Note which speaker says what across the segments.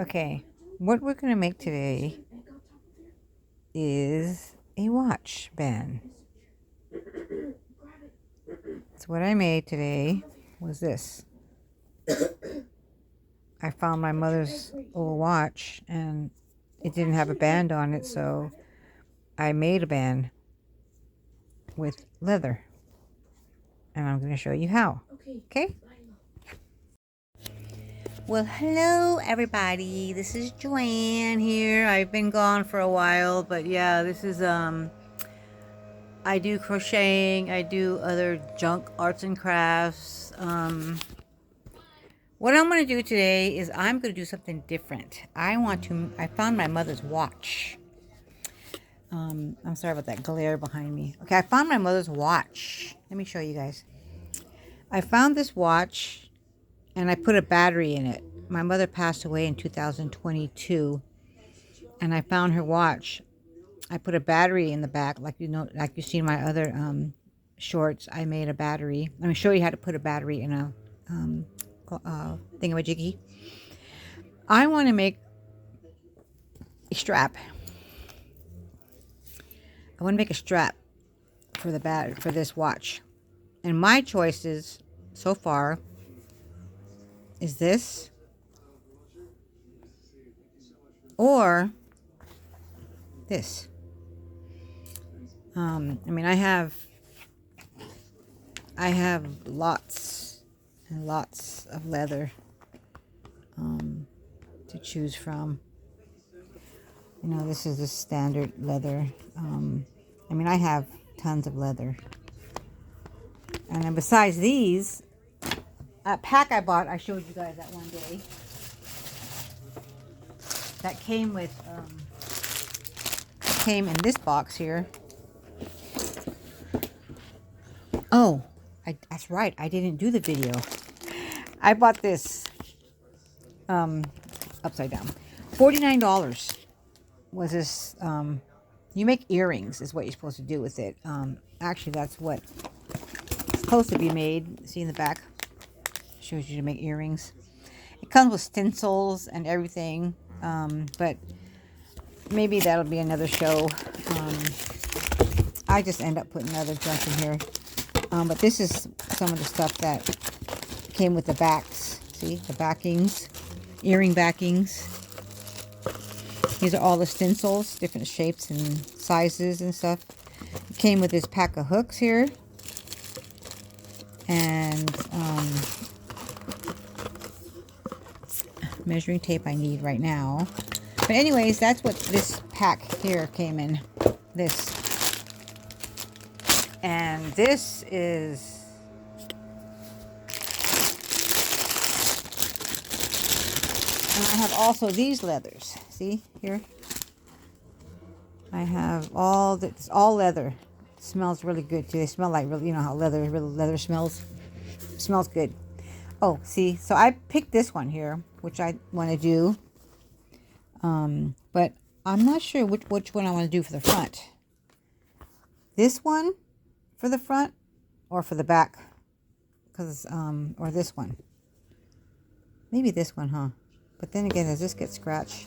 Speaker 1: Okay, what we're gonna make today is a watch band. So what I made today was this. I found my mother's old watch and it didn't have a band on it, so I made a band with leather. And I'm gonna show you how. Okay? Well, hello everybody. This is Joanne here. I've been gone for a while, but yeah, this is I do crocheting, I do other junk arts and crafts. What I'm going to do today is I'm going to do something different. I found my mother's watch. I'm sorry about that glare behind me. Okay, I found my mother's watch. Let me show you guys. I found this watch and I put a battery in it. My mother passed away in 2022 and I found her watch. I put a battery in the back, like like you see in my other shorts. I made a battery. I'm gonna show you how to put a battery in a thingamajiggy. I want to make a strap. I want to make a strap for for this watch, and my choices so far is this or this. I mean, I have lots and lots of leather to choose from. You know, this is the standard leather. I mean, I have tons of leather. And then besides these, a pack I bought, I showed you guys that one day. That came in this box here. Oh, that's right. I didn't do the video. I bought this upside down. $49 was this. You make earrings is what you're supposed to do with it. Actually, that's what it's supposed to be made. See in the back? Shows you to make earrings. It comes with stencils and everything. But maybe that'll be another show. I just end up putting other junk in here. But this is some of the stuff that came with the backs. See, the backings, earring backings. These are all the stencils, different shapes and sizes and stuff. It came with this pack of hooks here. And measuring tape I need right now. But anyways, that's what this pack here came in. This. And this is... And I have also these leathers. See here? I have it's all leather. It smells really good too. They smell like really, you know how leather smells. It smells good. Oh, see, so I picked this one here, which I want to do. But I'm not sure which one I want to do for the front. This one for the front or for the back? Because or this one. Maybe this one, huh? But then again, does this get scratched?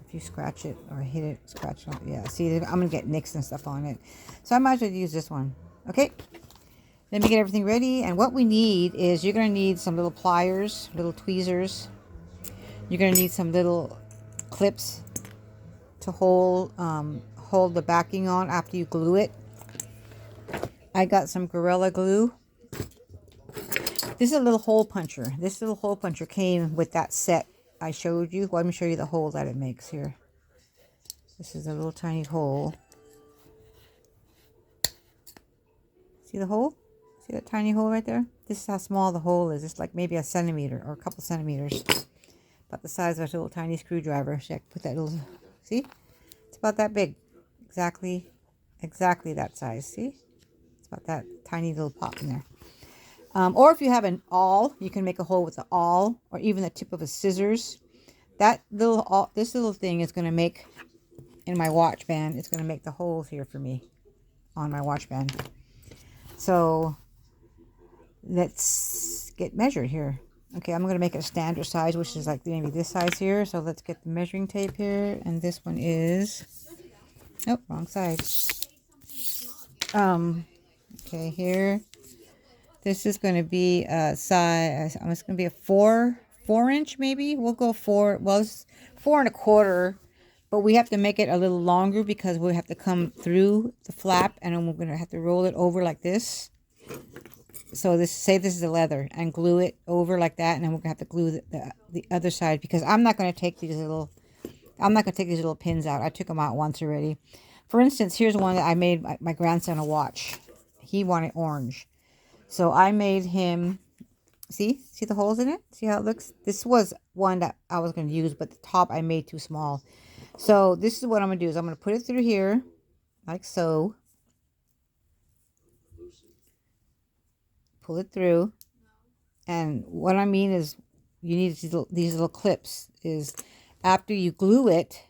Speaker 1: If you scratch it or hit it, scratch it. Yeah, see, I'm going to get nicks and stuff on it. So I might as well use this one. Okay. Let me get everything ready. And what we need is you're going to need some little pliers, little tweezers. You're going to need some little clips to hold the backing on after you glue it. I got some Gorilla Glue. This is a little hole puncher. This little hole puncher came with that set I showed you. Well, let me show you the hole that it makes here. This is a little tiny hole. See the hole? See that tiny hole right there? This is how small the hole is. It's like maybe a centimeter or a couple centimeters. About the size of a little tiny screwdriver. So I can put that little... See? It's about that big. Exactly that size. See? It's about that tiny little pop in there. Or if you have an awl, you can make a hole with the awl or even the tip of a scissors. This little thing is going to make, in my watch band, it's going to make the holes here for me on my watch band. So let's get measured here. Okay, I'm going to make it a standard size, which is like maybe this size here. So let's get the measuring tape here. And this one is, oh, wrong side. Okay, here. This is going to be a size, it's going to be a 4 inch maybe. We'll go 4, well, it's 4 1/4. But we have to make it a little longer because we have to come through the flap and then we're going to have to roll it over like this. So say this is the leather and glue it over like that. And then we're going to have to glue the other side because I'm not going to take these little pins out. I took them out once already. For instance, here's one that I made my grandson a watch. He wanted orange. So I made him, see the holes in it? See how it looks? This was one that I was going to use, but the top I made too small. So this is what I'm going to do is I'm going to put it through here like so. Pull it through. And what I mean is you need these little clips is after you glue it,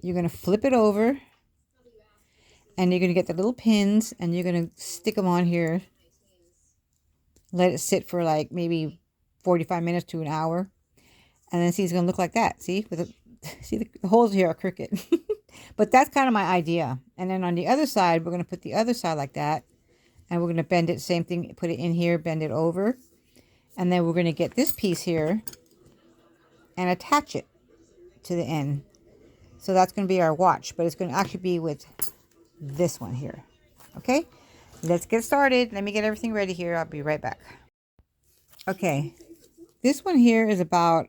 Speaker 1: you're going to flip it over and you're going to get the little pins and you're going to stick them on here. Let it sit for like maybe 45 minutes to an hour. And then see, it's going to look like that. See, see the holes here are crooked. But that's kind of my idea. And then on the other side, we're going to put the other side like that. And we're going to bend it, same thing, put it in here, bend it over. And then we're going to get this piece here and attach it to the end. So that's going to be our watch. But it's going to actually be with this one here. Okay, let's get started. Let me get everything ready here. I'll be right back. Okay, this one here is about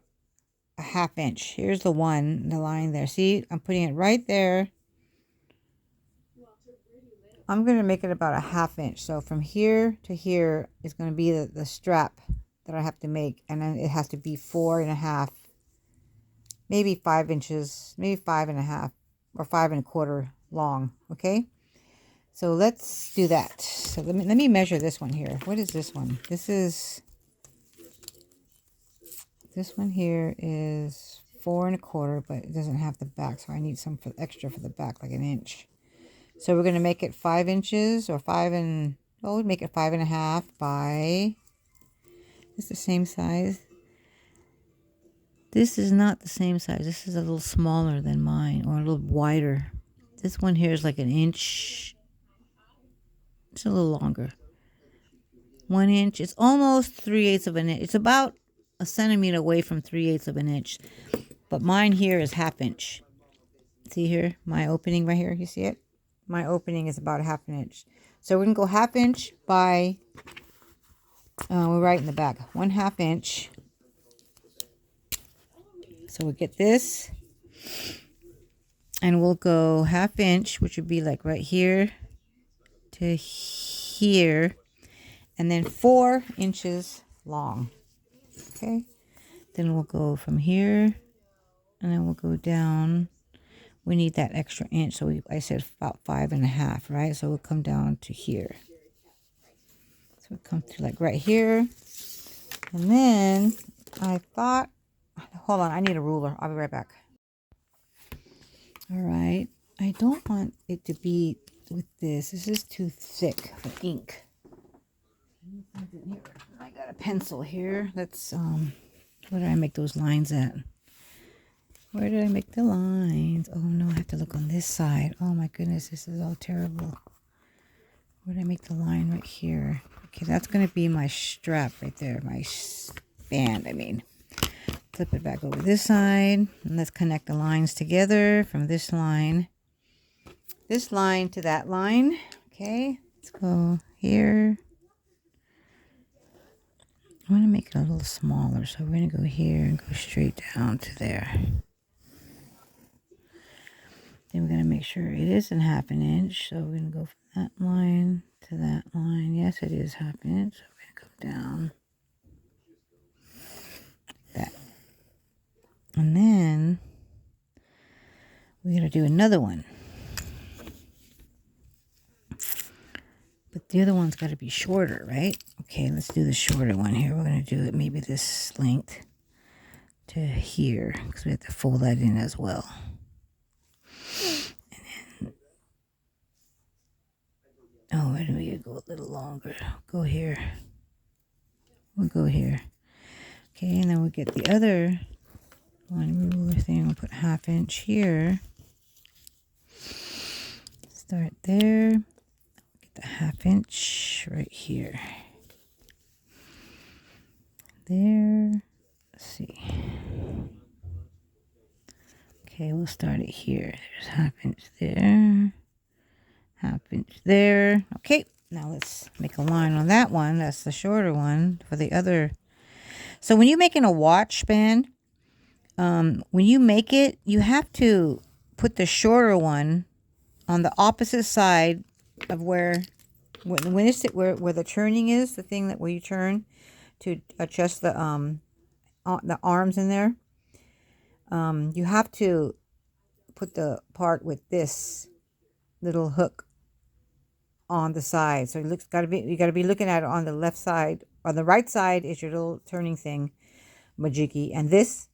Speaker 1: a 1/2 inch. Here's the line there. See, I'm putting it right there. I'm going to make it about a 1/2 inch. So from here to here is going to be the strap that I have to make. And then it has to be 4.5, maybe 5 inches, maybe 5.5 or 5 1/4 long. Okay. So let's do that. So let me measure this one here. What is this one? This one here is 4 1/4, but it doesn't have the back. So I need some extra for the back, like 1 inch. So we're going to make it 5 inches or we'll make it 5.5 by, it's the same size. This is not the same size. This is a little smaller than mine or a little wider. This one here is like 1 inch. It's a little longer. 1 inch. It's almost 3/8 of an inch. It's about a centimeter away from 3/8 of an inch. But mine here is 1/2 inch. See here? My opening right here. You see it? My opening is about 1/2 inch. So we're going to go 1/2 inch by, we're right in the back. 1/2 inch. So we'll get this. And we'll go 1/2 inch, which would be like right here to here. And then 4 inches long. Okay. Then we'll go from here. And then we'll go down. We need that extra inch. So I said about 5.5, right? So we'll come down to here. So we'll come to like right here. And then I thought, hold on, I need a ruler. I'll be right back. All right. I don't want it to be with this. This is too thick for ink. I got a pencil here. Let's, where did I make those lines at? Where did I make the lines? Oh no, I have to look on this side. Oh my goodness, this is all terrible. Where did I make the line? Right here. Okay, that's going to be my strap right there. My band, I mean. Flip it back over this side. And let's connect the lines together from this line to that line. Okay, let's go here. I want to make it a little smaller. So we're going to go here and go straight down to there. Then we're going to make sure it isn't 1/2 inch. So we're going to go from that line to that line. Yes, it is 1/2 inch. So we're going to go down. Like that. And then we're going to do another one. But the other one's got to be shorter, right? Okay, let's do the shorter one here. We're going to do it maybe this length to here. Because we have to fold that in as well. Oh, why do we go a little longer? Go here. We'll go here. Okay, and then we'll get the other one ruler thing. We'll put 1/2 inch here. Start there. Get the 1/2 inch right here. There. Let's see. Okay, we'll start it here. There's 1/2 inch there. 1/2 inch there. Okay, now let's make a line on that one. That's the shorter one for the other. So when you're making a watch band, when you make it, you have to put the shorter one on the opposite side of where it's where the turning is, the thing that where you turn to adjust the arms in there. You have to put the part with this little hook on the side. So it looks you gotta be looking at it on the left side. On the right side is your little turning thing, majiki, and this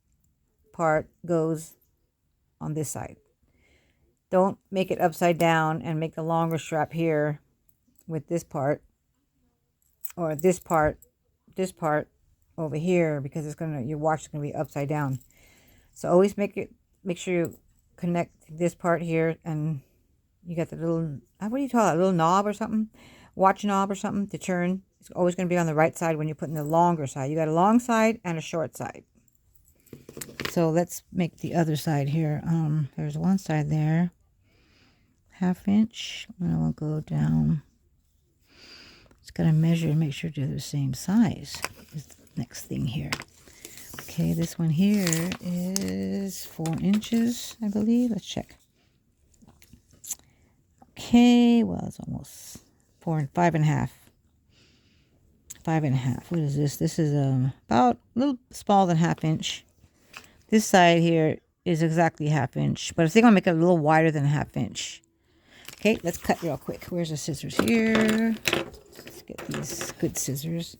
Speaker 1: part goes on this side. Don't make it upside down and make a longer strap here with this part, or this part over here, because your watch is gonna be upside down. So always make sure you connect this part here, and you got the little, what do you call it, a little knob or something, watch knob or something to turn. It's always going to be on the right side when you're putting the longer side. You got a long side and a short side. So let's make the other side here. There's one side there, 1/2 inch, and I will go down. Just got to measure and make sure they're the same size. Is the next thing here. Okay, this one here is 4 inches, I believe. Let's check. Okay, well, it's almost 5.5. 5.5. What is this? This is about a little smaller than 1/2 inch. This side here is exactly 1/2 inch, but I think I'll make it a little wider than 1/2 inch. Okay, let's cut real quick. Where's the scissors here? Let's get these good scissors.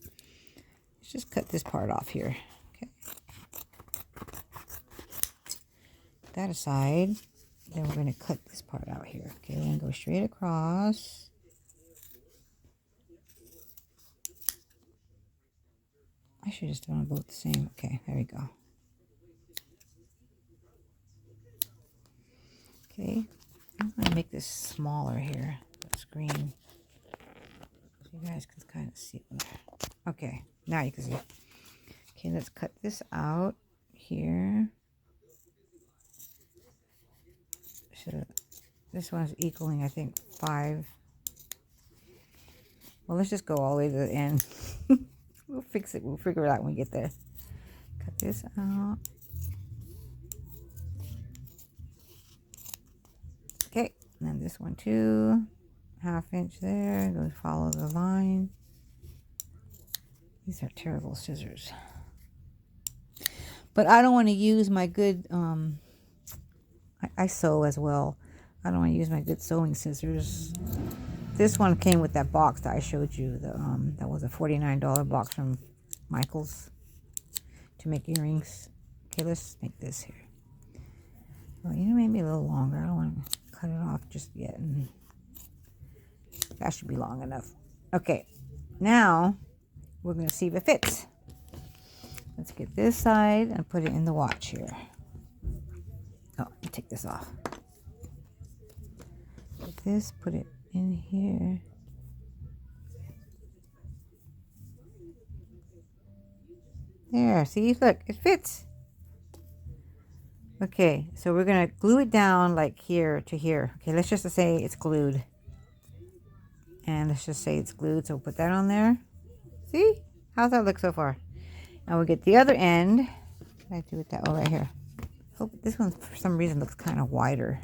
Speaker 1: Let's just cut this part off here. Okay. Put that aside. Then we're going to cut this part out here. Okay, we're going to go straight across. I should just do them both the same. Okay, there we go. Okay, I'm going to make this smaller here, the screen, so you guys can kind of see. Okay, now you can see. Okay, let's cut this out here. So this one's equaling, I think, 5. Well, let's just go all the way to the end. We'll fix it. We'll figure it out when we get there. Cut this out. Okay, and then this one too. 1/2 inch there. Go follow the line. These are terrible scissors. But I don't want to use my good, I sew as well. I don't want to use my good sewing scissors. This one came with that box that I showed you. That was a $49 box from Michaels to make earrings. Okay, let's make this here. Well, you know, maybe a little longer. I don't want to cut it off just yet. And that should be long enough. Okay, now we're going to see if it fits. Let's get this side and put it in the watch here. Oh, let me take this off. Get this, put it in here. There, see, look, it fits. Okay, so we're gonna glue it down like here to here. Okay, let's just say it's glued. And let's just say it's glued, so we'll put that on there. See? How's that look so far? Now we'll get the other end. What did I do with that? Oh, right here. Hope this one for some reason looks kind of wider.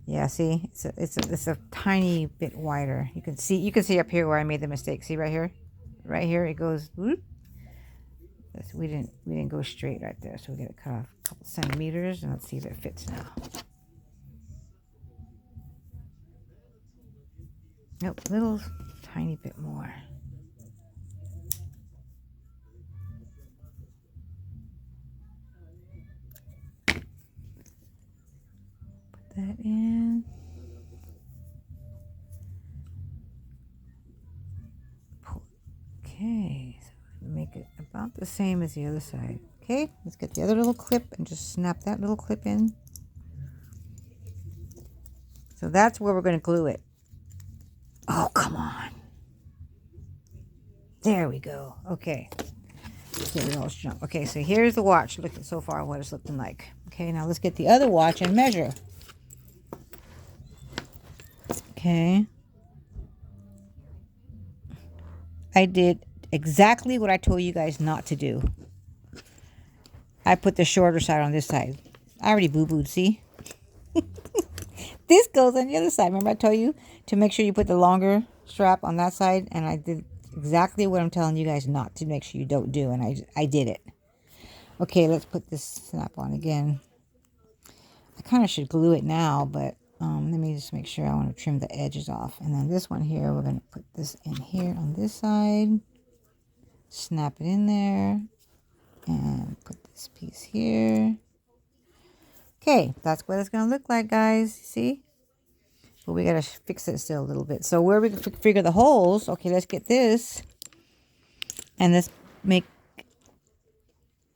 Speaker 1: Yeah, see, it's a tiny bit wider. You can see up here where I made the mistake. See right here, it goes whoop. We didn't go straight right there, so we got to cut off a couple centimeters, and let's see if it fits now. Nope, little tiny bit more. Put that in. Okay, so make it about the same as the other side. Okay, let's get the other little clip and just snap that little clip in. So that's where we're going to glue it. Oh, come on. There we go. Okay. Get it all junk. Okay, so here's the watch. Look at so far what it's looking like. Okay, now let's get the other watch and measure. Okay. I did exactly what I told you guys not to do. I put the shorter side on this side. I already boo-booed, see? This goes on the other side. Remember I told you to make sure you put the longer strap on that side? And I did exactly what I'm telling you guys not to make sure you don't do. And I did it. Okay, let's put this snap on again. I kind of should glue it now, but let me just make sure. I want to trim the edges off. And then this one here, we're going to put this in here on this side. Snap it in there. And put this piece here. Okay, that's what it's going to look like, guys. See? But we got to fix it still a little bit. So where we can figure the holes, okay, let's get this. And let's make,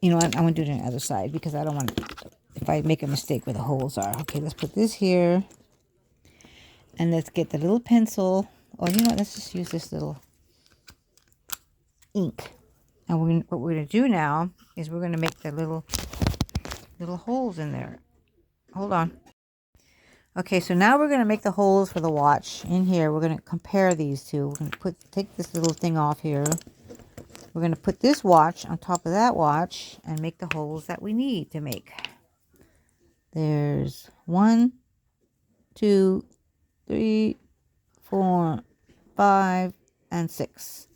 Speaker 1: you know what, I'm going to do it on the other side because I don't want to, if I make a mistake where the holes are. Okay, let's put this here. And let's get the little pencil. Oh, you know what, let's just use this little ink. And what we're going to do now is we're going to make the little holes in there. Hold on. Okay, so now we're going to make the holes for the watch. In here, we're going to compare these two. We're going to take this little thing off here. We're going to put this watch on top of that watch and make the holes that we need to make. There's 1, 2, 3, 4, 5, and 6.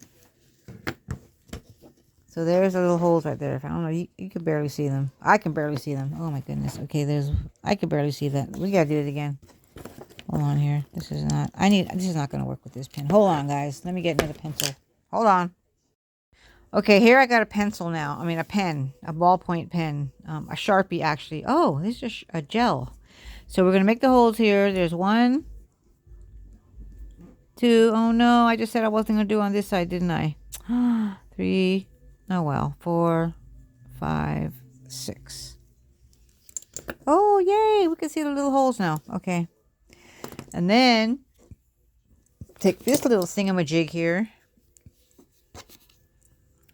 Speaker 1: So there's the little holes right there. I don't know, you can barely see them. I can barely see them. Oh my goodness. Okay, I can barely see that. We gotta do it again. Hold on here. This is not going to work with this pen. Hold on, guys. Let me get another pencil. Hold on. Okay, here I got a pencil now. I mean, a pen, a ballpoint pen, a Sharpie actually. Oh, this is a gel. So we're going to make the holes here. There's 1, 2. Oh no, I just said I wasn't going to do on this side, didn't I? 3. Oh well. 4, 5, 6. Oh, yay. We can see the little holes now. Okay. And then take this little thingamajig here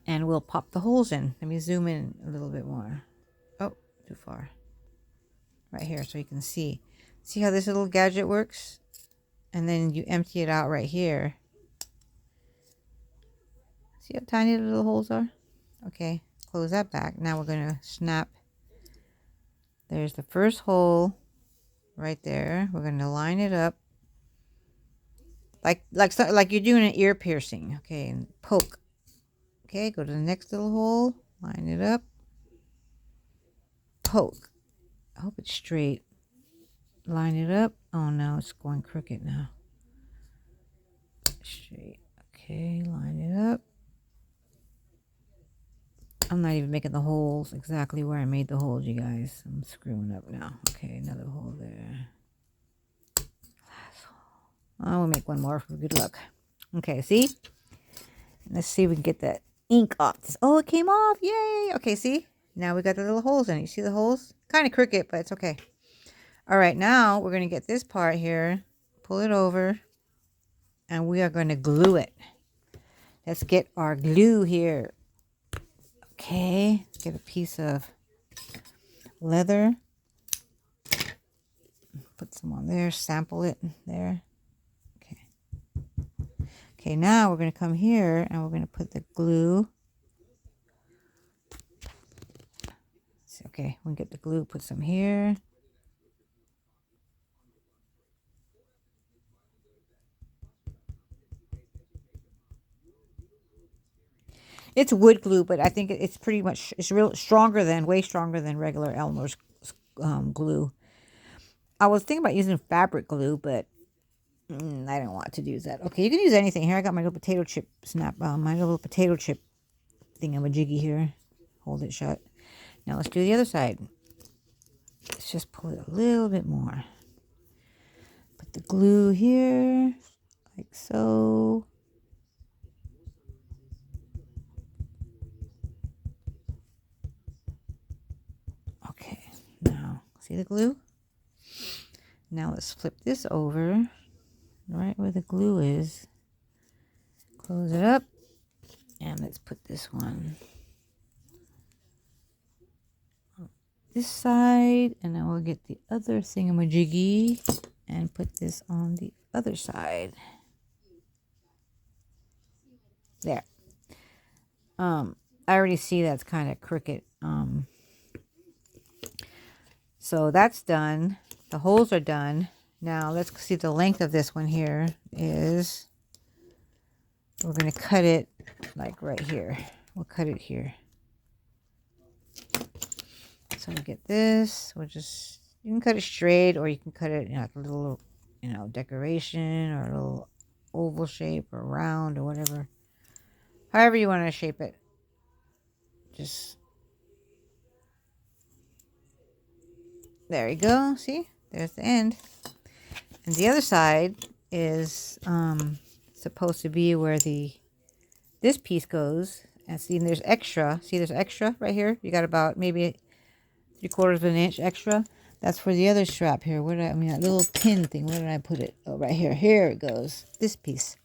Speaker 1: and we'll pop the holes in. Let me zoom in a little bit more. Oh, too far. Right here so you can see. See how this little gadget works? And then you empty it out right here. See how tiny the little holes are? Okay, close that back. Now we're going to snap. There's the first hole right there. We're going to line it up. Like you're doing an ear piercing. Okay, and poke. Okay, go to the next little hole. Line it up. Poke. I hope it's straight. Line it up. Oh no, it's going crooked now. Straight. Okay, line it up. I'm not even making the holes exactly where I made the holes, you guys. I'm screwing up now. Okay, another hole there. Last hole. I will make one more for good luck. Okay, see? Let's see if we can get that ink off this. Oh, it came off. Yay. Okay, see? Now we got the little holes in it. You see the holes? Kind of crooked, but it's okay. All right, now we're going to get this part here. Pull it over. And we are going to glue it. Let's get our glue here. Okay, get a piece of leather. Put some on there, sample it there. Okay. Okay, now we're going to come here and we're going to put the glue. Okay, we'll get the glue, put some here. It's wood glue, but I think it's pretty much, it's real stronger than, way stronger than regular Elmer's glue. I was thinking about using fabric glue, but I don't want to use that. Okay, you can use anything. Here I got my little potato chip my little potato chip thingamajiggy here. Hold it shut. Now let's do the other side. Let's just pull it a little bit more. Put the glue here, like so. Now, see the glue? Now let's flip this over right where the glue is. Close it up. And let's put this one on this side. And then we'll get the other thingamajiggy and put this on the other side. There. I already see that's kind of crooked. So that's done. The holes are done. Now let's see the length of this one here is. We're going to cut it like right here. We'll cut it here. So we get this. We'll just, you can cut it straight or you can cut it like a little, decoration or a little oval shape or round or whatever. However you want to shape it. Just, there you go. See? There's the end. And the other side is supposed to be where this piece goes. And see, there's extra. See, there's extra right here. You got about maybe 3/4 of an inch extra. That's for the other strap here. Where did that little pin thing, where did I put it? Oh, right here. Here it goes. This piece.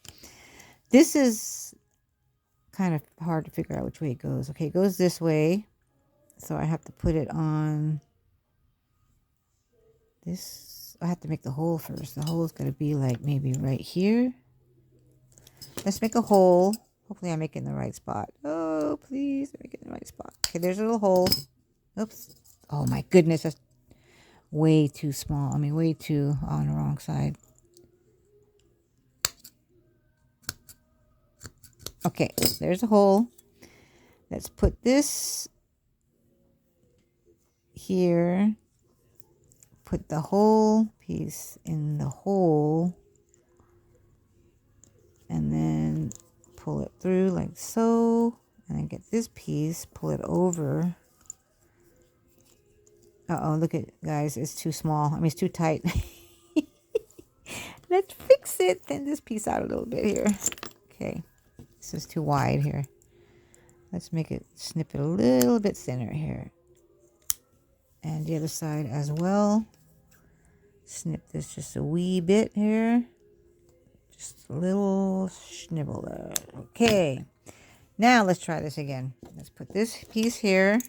Speaker 1: This is kind of hard to figure out which way it goes. Okay, it goes this way. So I have to put it on this. I have to make the hole first. The hole is going to be like maybe right here. Let's make a hole. Hopefully I make it in the right spot. Oh, please make it in the right spot. Okay, there's a little hole. Oops. Oh my goodness, that's way too small. I mean, way too on the wrong side. Okay, there's a hole. Let's put this here. Put the whole piece in the hole. And then pull it through like so. And then get this piece, pull it over. Uh-oh, look at, guys, it's too small. I mean, it's too tight. Let's fix it. Thin this piece out a little bit here. Okay, this is too wide here. Let's make it, snip it a little bit thinner here. And the other side as well. Snip this just a wee bit here. Just a little snibble there. Okay, now let's try this again. Let's put this piece here.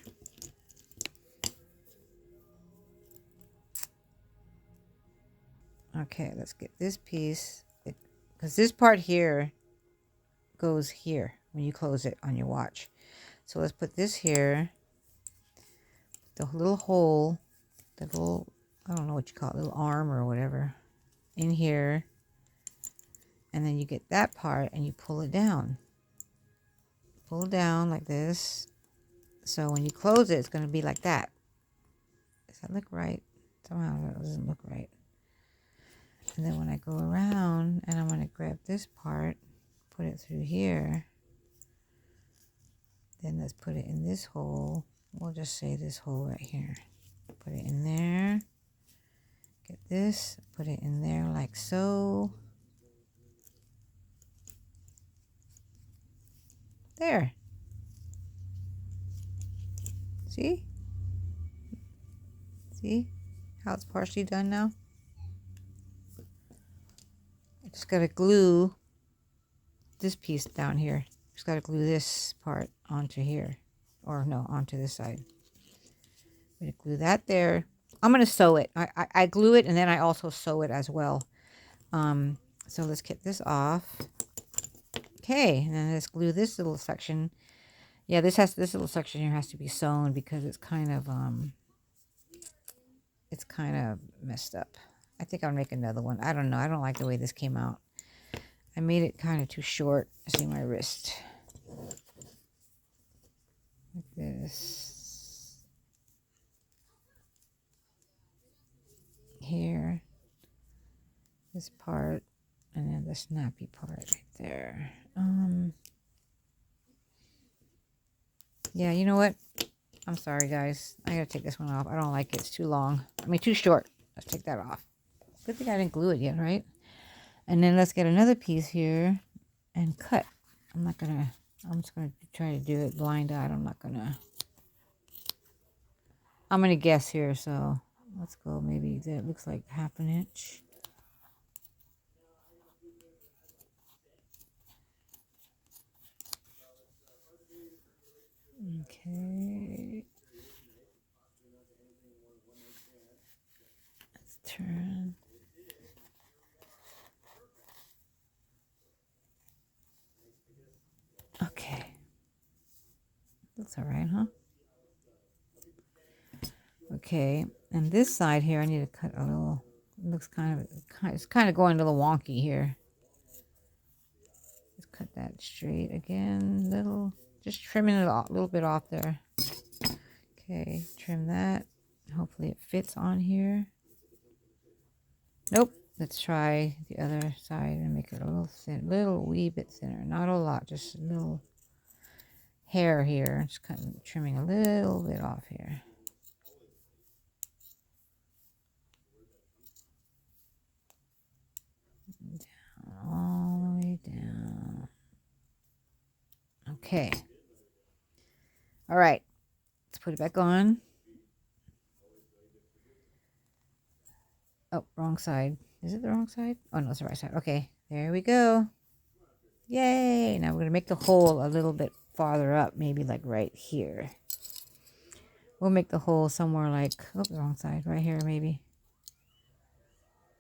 Speaker 1: Okay, let's get this piece, because this part here goes here when you close it on your watch. So let's put this here, the little hole, the little, I don't know what you call it, little arm or whatever, in here. And then you get that part and you pull it down. Pull it down like this. So when you close it, it's going to be like that. Does that look right? Somehow that doesn't look right. And then when I go around and I'm going to grab this part, put it through here. Then let's put it in this hole. We'll just say this hole right here. Put it in there. Get this, put it in there like so. There. See? See how it's partially done now? I just got to glue this piece down here. Just got to glue this part onto here. Or no, onto this side. I'm going to glue that there. I'm going to sew it. I glue it and then I also sew it as well. So let's get this off. Okay, and then let's glue this little section. Yeah, this little section here has to be sewn because it's kind of messed up. I think I'll make another one. I don't know. I don't like the way this came out. I made it kind of too short. See my wrist. Like this. Here. This part. And then the snappy part right there. Yeah, you know what? I'm sorry, guys. I gotta take this one off. I don't like it. It's too long. I mean, too short. Let's take that off. Good thing I didn't glue it yet, right? And then let's get another piece here and cut. I'm just gonna try to do it blind eyed. I'm not gonna I'm going to guess here, so let's go. Maybe that looks like 1/2 inch. Okay. Let's turn. Okay. That's all right, huh? Okay. And this side here, I need to cut a little. It looks it's kind of going a little wonky here. Let's cut that straight again. Just trimming it a little bit off there. Okay, trim that. Hopefully it fits on here. Nope. Let's try the other side and make it a little thin, wee bit thinner. Not a lot, just a little hair here. Just trimming a little bit off here. Down, all the way down. Okay. All right. Let's put it back on. Oh, wrong side. Is it the wrong side? Oh, no, it's the right side. Okay, there we go. Yay! Now we're going to make the hole a little bit farther up, maybe like right here. We'll make the hole somewhere like, oh, the wrong side, right here maybe.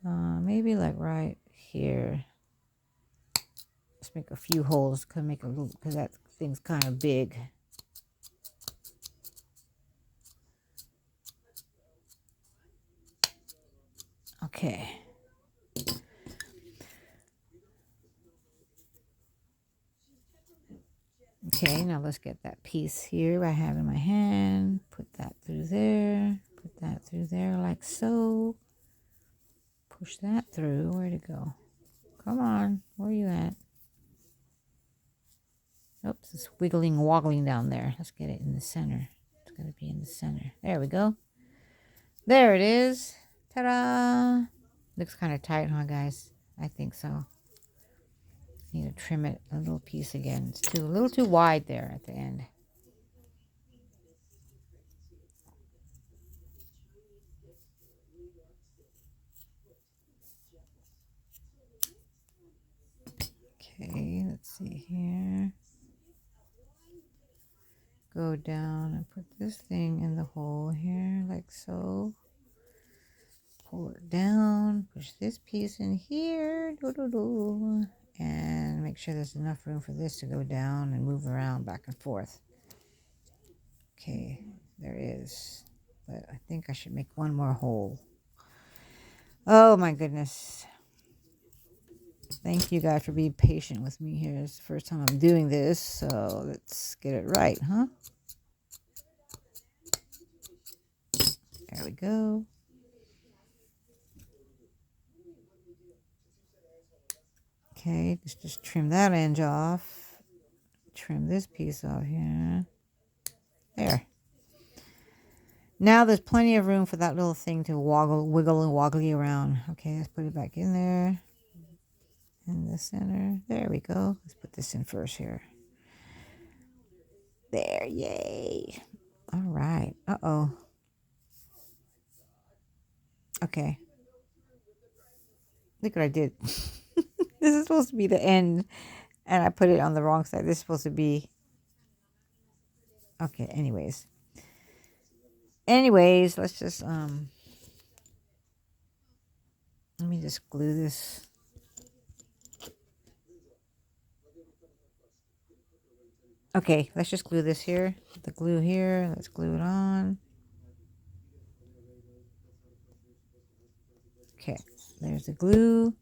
Speaker 1: Maybe like right here. Let's make a few holes, because that thing's kind of big. Okay. Okay, now let's get that piece here I have in my hand. Put that through there. Put that through there like so. Push that through. Where'd it go? Come on. Where are you at? Oops, it's wiggling, woggling down there. Let's get it in the center. It's got to be in the center. There we go. There it is. Ta-da! Looks kind of tight, huh, guys? I think so. Need to trim it a little piece again. It's a little too wide there at the end. Okay, let's see here. Go down and put this thing in the hole here, like so. Pull it down, push this piece in here, and make sure there's enough room for this to go down and move around back and forth. Okay, there is, but I think I should make one more hole. Oh my goodness. Thank you guys for being patient with me here. It's the first time I'm doing this, so let's get it right, huh? There we go. Okay, just trim that edge off. Trim this piece off here. There. Now there's plenty of room for that little thing to wiggle and woggly around. Okay, let's put it back in there. In the center. There we go. Let's put this in first here. There, yay. All right. Uh-oh. Okay. Look what I did. This is supposed to be the end, and I put it on the wrong side. This is supposed to be... Okay, anyways, let's just, let me just glue this. Okay, let's just glue this here. Put the glue here. Let's glue it on. Okay, there's the glue.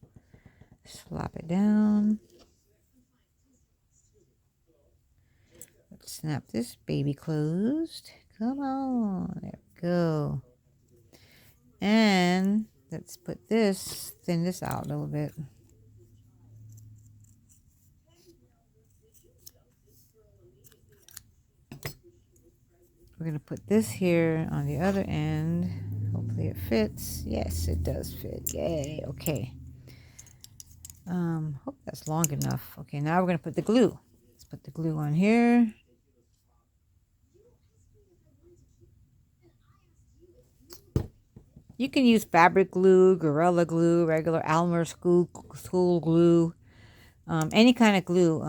Speaker 1: Slap it down. Let's snap this baby closed. Come on. There we go. And let's put this, thin this out a little bit. We're going to put this here on the other end. Hopefully it fits. Yes, it does fit. Yay. Okay. Hope that's long enough. Okay, now we're going to put the glue. Let's put the glue on here. You can use fabric glue, Gorilla Glue, regular Almer school glue, any kind of glue.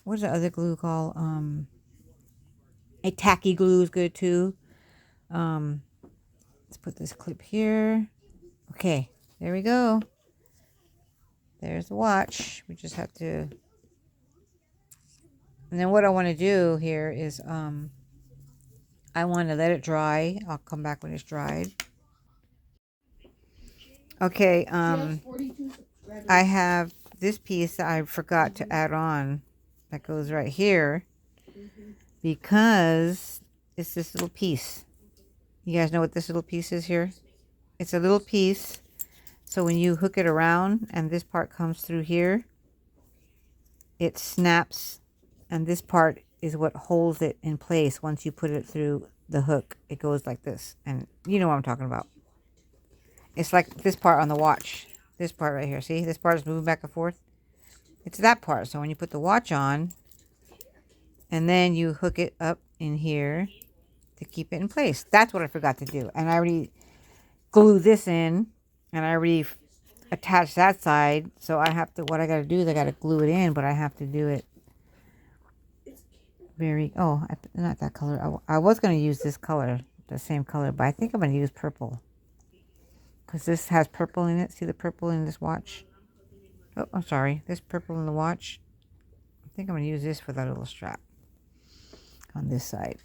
Speaker 1: What's the other glue called? A tacky glue is good too. Let's put this clip here. Okay, there we go. There's the watch. We just have to. And then what I want to do here is I want to let it dry. I'll come back when it's dried. Okay, I have this piece that I forgot to add on that goes right here because it's this little piece. You guys know what this little piece is here? It's a little piece. So when you hook it around and this part comes through here, it snaps, and this part is what holds it in place. Once you put it through the hook, it goes like this. And you know what I'm talking about. It's like this part on the watch. This part right here. See, this part is moving back and forth. It's that part. So when you put the watch on, and then you hook it up in here to keep it in place. That's what I forgot to do. And I already glued this in, and I already attached that side. So I have to, what I got to do is I got to glue it in, but I have to do it very, oh, not that color. I was going to use this color, the same color, but I think I'm going to use purple. Because this has purple in it. See the purple in this watch? Oh, I'm sorry. This purple in the watch. I think I'm going to use this for that little strap on this side.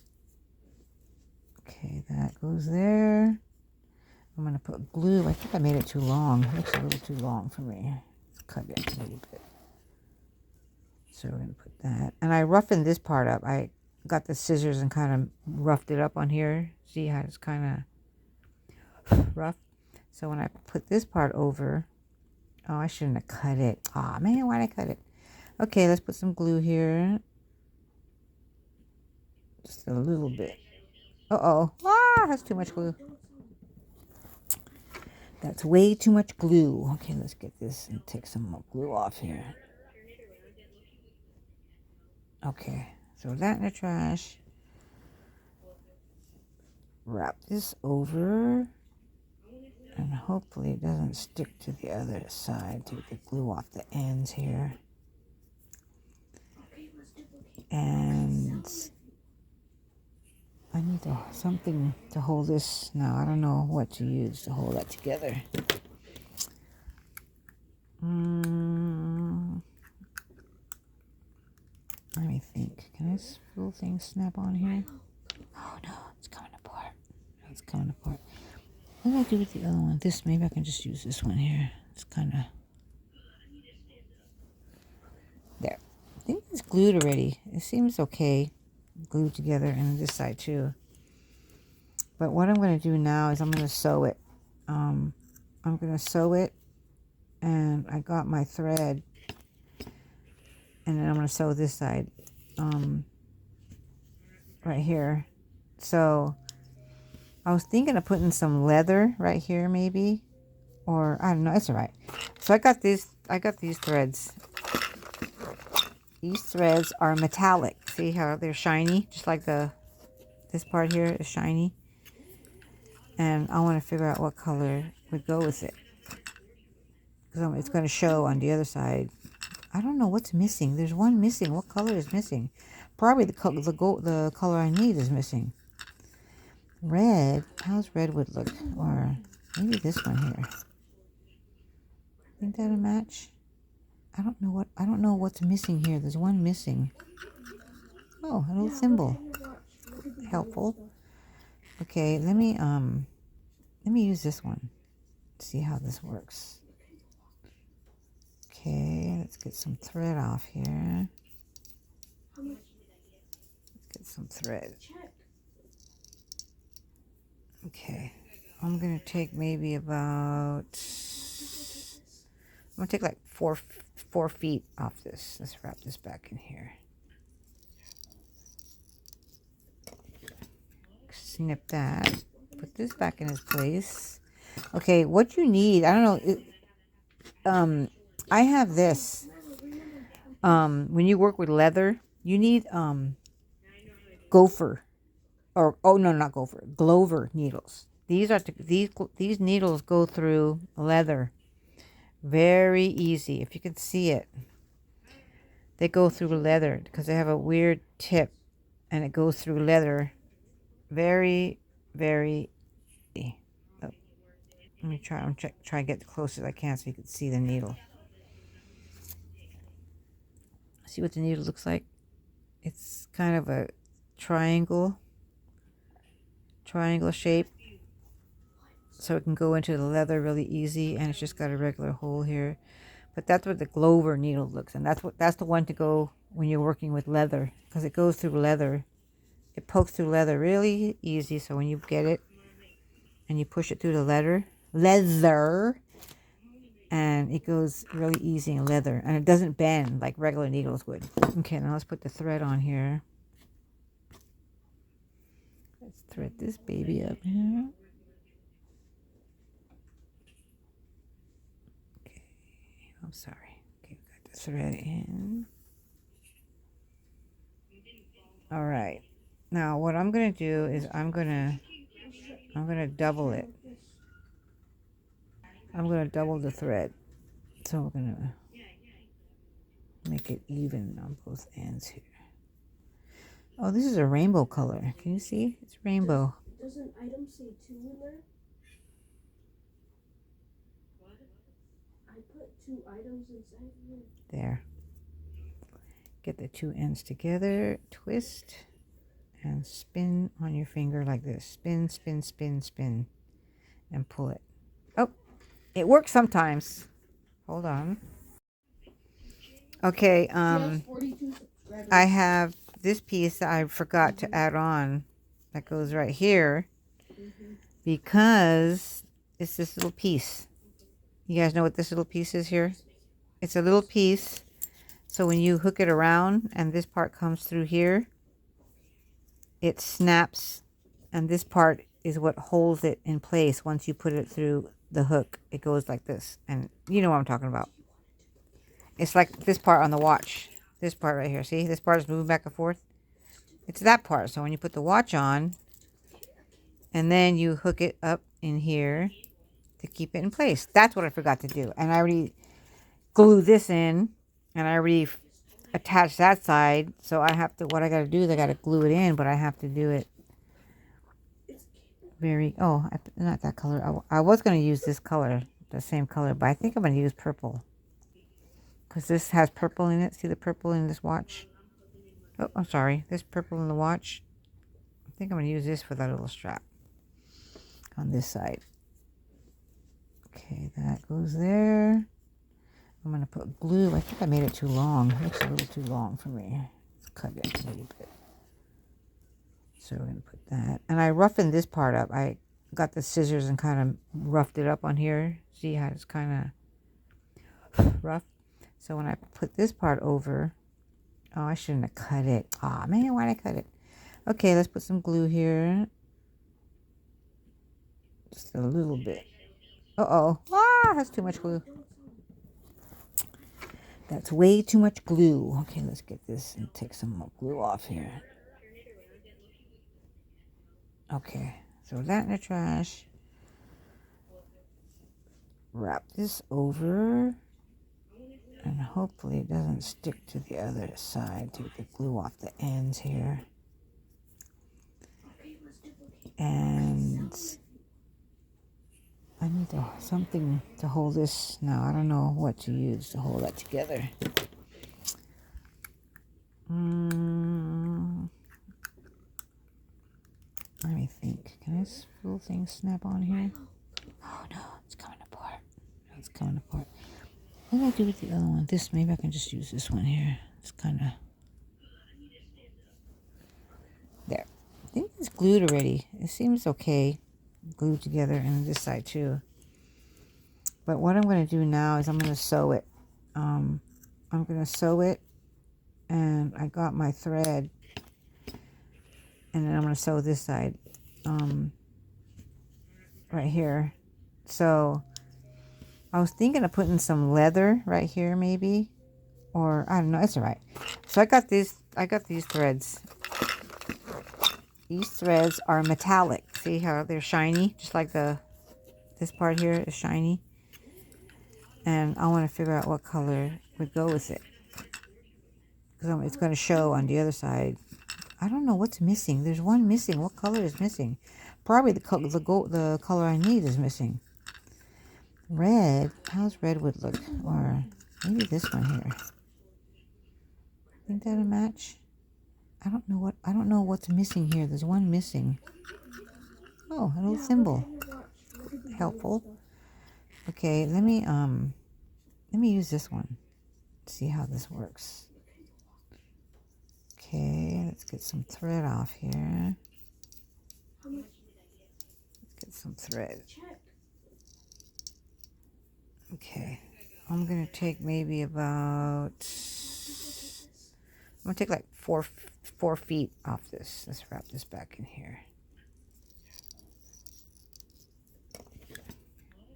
Speaker 1: Okay, that goes there. I'm going to put glue. I think I made it too long. It looks a little too long for me. Let's cut it a little bit. So we're going to put that. And I roughened this part up. I got the scissors and kind of roughed it up on here. See how it's kind of rough? So when I put this part over, oh, I shouldn't have cut it. Aw, man, why did I cut it? Okay, let's put some glue here. Just a little bit. Uh-oh. Ah, that's too much glue. That's way too much glue. Okay, let's get this and take some more glue off here. Okay, throw that in the trash. Wrap this over. And hopefully it doesn't stick to the other side. Take the glue off the ends here. And I need something to hold this. Now, I don't know what to use to hold that together. Let me think. Can this little thing snap on here? Oh, no. It's coming apart. It's coming apart. What do I do with the other one? This, maybe I can just use this one here. It's kind of... There. I think it's glued already. It seems okay. Glued together, and this side too. But what I'm going to do now is I'm going to sew it. I'm going to sew it, and I got my thread, and then I'm going to sew this side right here. So I was thinking of putting some leather right here maybe, or I don't know, it's all right. So I got these threads. These threads are metallic. See how they're shiny? Just like this part here is shiny. And I want to figure out what color would go with it. Because it's going to show on the other side. I don't know what's missing. There's one missing. What color is missing? Probably the color I need is missing. Red. How's redwood look? Or maybe this one here. Think that'll match? I don't know what's missing here. There's one missing. Oh, a little thimble. Helpful. Okay, let me use this one. See how this works. Okay, let's get some thread off here. Let's get some thread. Okay, I'm gonna take maybe about... I'm gonna take like four feet off this. Let's wrap this back in here. Snip that. Put this back in its place. Okay, what you need, I don't know. I have this. When you work with leather, you need gopher, or oh no, not gopher, Glover needles. These needles go through leather. Very easy. If you can see it. They go through leather because they have a weird tip and it goes through leather. Very, very easy. Oh, let me try. Try and get the closest I can so you can see the needle. See what the needle looks like? It's kind of a triangle shape. So it can go into the leather really easy, and it's just got a regular hole here. But that's what the Glover needle looks, and that's the one to go when you're working with leather, because it goes through leather. It pokes through leather really easy. So when you get it and you push it through the leather, and it goes really easy in leather, and it doesn't bend like regular needles would. Okay, now let's put the thread on here. Let's thread this baby up here. Okay, I'm sorry. Okay, got the thread in. All right. Now what I'm gonna do is I'm gonna double it. I'm gonna double the thread. So we're gonna make it even on both ends here. Oh, this is a rainbow color. Can you see? It's rainbow.
Speaker 2: Does an item say 2 in there? I put 2 items inside here.
Speaker 1: There. Get the 2 ends together, twist, and spin on your finger like this. Spin, spin, spin, spin, and pull it. Oh, it works sometimes. Hold on. Okay, I have this piece that I forgot to add on that goes right here because it's this little piece. You guys know what this little piece is here? It's a little piece. So when you hook it around and this part comes through here, it snaps, and this part is what holds it in place. Once you put it through the hook, it goes like this. And you know what I'm talking about. It's like this part on the watch. This part right here. See? This part is moving back and forth. It's that part. So when you put the watch on, and then you hook it up in here to keep it in place. That's what I forgot to do. And I already glued this in, and I already attached that side. So I have to, what I got to do is I got to glue it in, but I have to do it not that color. I was going to use this color, the same color, but I think I'm going to use purple. Because this has purple in it. See the purple in this watch? Oh, I'm sorry. There's purple in the watch. I think I'm going to use this for that little strap on this side. Okay, that goes there. I'm going to put glue. I think I made it too long. It looks a little too long for me. Let's cut it a little bit. So we're going to put that. And I roughened this part up. I got the scissors and kind of roughed it up on here. See how it's kind of rough? So when I put this part over, oh, I shouldn't have cut it. Aw, man, why'd I cut it? Okay, let's put some glue here. Just a little bit. Uh-oh. Ah, that's too much glue. That's way too much glue. Okay, let's get this and take some more glue off here. Okay, throw that in the trash. Wrap this over. And hopefully it doesn't stick to the other side. Take the glue off the ends here. And I need something to hold this. Now, I don't know what to use to hold that together. Let me think. Can this little thing snap on here? Oh, no. It's coming apart. It's coming apart. What did I do with the other one? Maybe I can just use this one here. It's kind of... There. I think it's glued already. It seems okay. Glued together, and this side too. But what I'm going to do now is I'm going to sew it. I'm going to sew it, and I got my thread, and then I'm going to sew this side right here. So I was thinking of putting some leather right here maybe, or I don't know. It's all right. So I got these threads. These threads are metallic. See how they're shiny, just like this part here is shiny. And I want to figure out what color would go with it, because it's going to show on the other side. I don't know what's missing. There's one missing. What color is missing? Probably the color I need is missing. Red. How's red would look? Or maybe this one here. Think that'll match? I don't know what's missing here. There's one missing. Oh, a little thimble. Helpful. Okay, let me use this one. See how this works. Okay, let's get some thread off here. Let's get some thread. Okay, I'm gonna take maybe about. I'm gonna take like four feet off this. Let's wrap this back in here.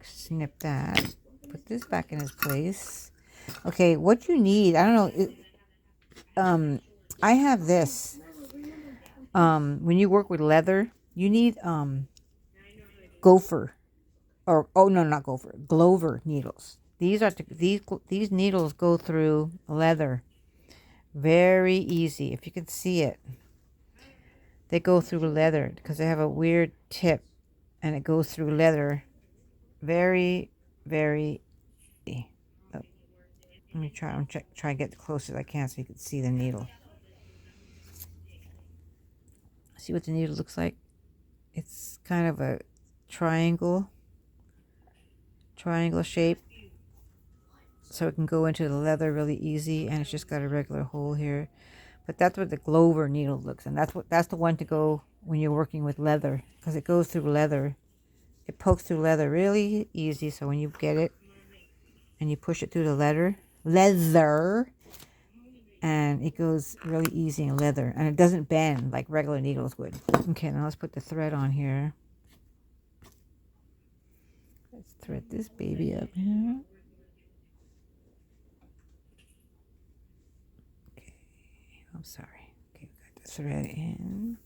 Speaker 1: Snip that. Put this back in its place. Okay, what you need, I don't know. I have this. When you work with leather, you need gopher, or not gopher, Glover needles. These needles go through leather very easy. If you can see it, they go through leather because they have a weird tip, and it goes through leather very, very easy. Oh, let me try. Try and get as close as I can so you can see the needle. See what the needle looks like? It's kind of a triangle shape, so it can go into the leather really easy, and it's just got a regular hole here. But that's what the Glover needle looks, and that's the one to go when you're working with leather, because it goes through leather. It pokes through leather really easy, so when you get it and you push it through the leather, and it goes really easy in leather, and it doesn't bend like regular needles would. Okay, now let's put the thread on here. Let's thread this baby up here. Okay, I'm sorry. Okay, we got the thread in.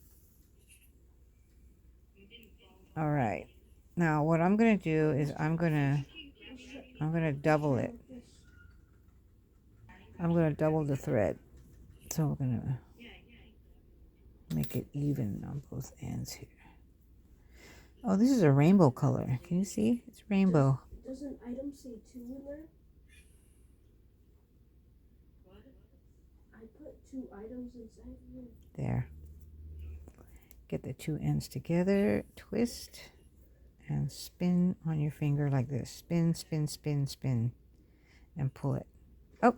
Speaker 1: All right. Now what I'm gonna do is I'm gonna double it. I'm gonna double the thread. So we're gonna make it even on both ends here. Oh, this is a rainbow color. Can you see? It's rainbow.
Speaker 2: Does an item say 2 in there? I put 2 items inside here.
Speaker 1: There. Get the 2 ends together, twist, and spin on your finger like this. Spin, spin, spin, spin, and pull it. Oh,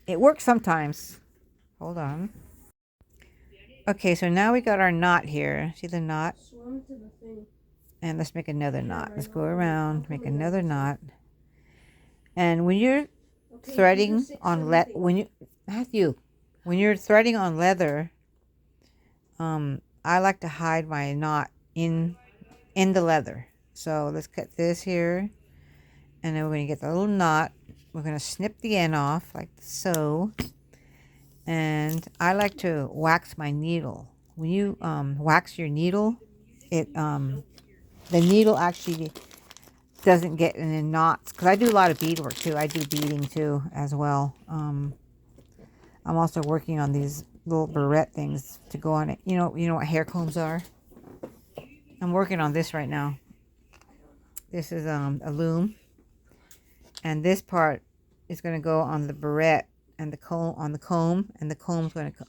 Speaker 1: it works sometimes. Hold on. Okay, so now we got our knot here. See the knot?
Speaker 2: Swim to the thing.
Speaker 1: And let's make another knot. Let's go around, make another knot. And when you're threading on Matthew, when you're threading on leather, I like to hide my knot in the leather. So let's cut this here, and then we're going to get the little knot. We're going to snip the end off like so. And I like to wax my needle. When you wax your needle, the needle actually doesn't get in knots, because I do a lot of beadwork too. I do beading too as well. I'm also working on these little barrette things to go on it. You know what hair combs are? I'm working on this right now. This is a loom, and this part is going to go on the barrette and the comb, and the comb's going to,